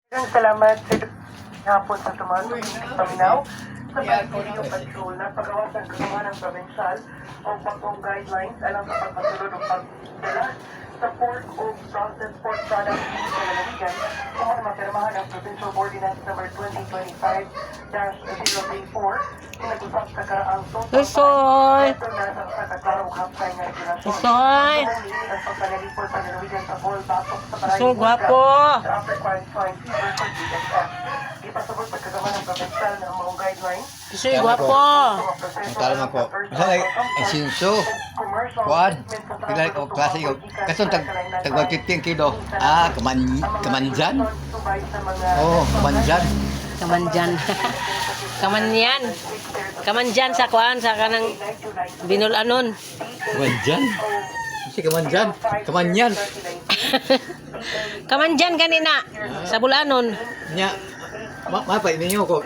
Salamat sa hapon sa tumatong paminaw sa pag-video patrol na paggawa ng kagawa ng provincial o pagkong guidelines alam sa pagpasulod ng pagdala sa pork o processed pork products sa lalawigan kung ano mapirmahan ang Provincial Ordinance number 2025-034 pinag-usap sa karaang Usoy! ito na sa kaklarong hapsay nga regulasyon. Usoy! Ang pagpalalipol sa lalawigan sa Bol Batok sa Parayin Usoy, gwapo! sa Upper Quarantine Fever for DSF. Ipasabot pagkagawa ng provincial ng mga guidelines. Usoy, gwapo! Kalma ko. Masalay, esinso. Kuan. Pila ko klase ko. Kason tag 15 kilo. Kamanjan. Oh, kamanjan. Kamanjan. Kamanyan. Kamanjan sa kuan sa kanang binulanon. Kamanjan. Si kamanjan. Kamanyan. Kamanjan kanina sa bulanon. Nya. Mapay ninyo ko.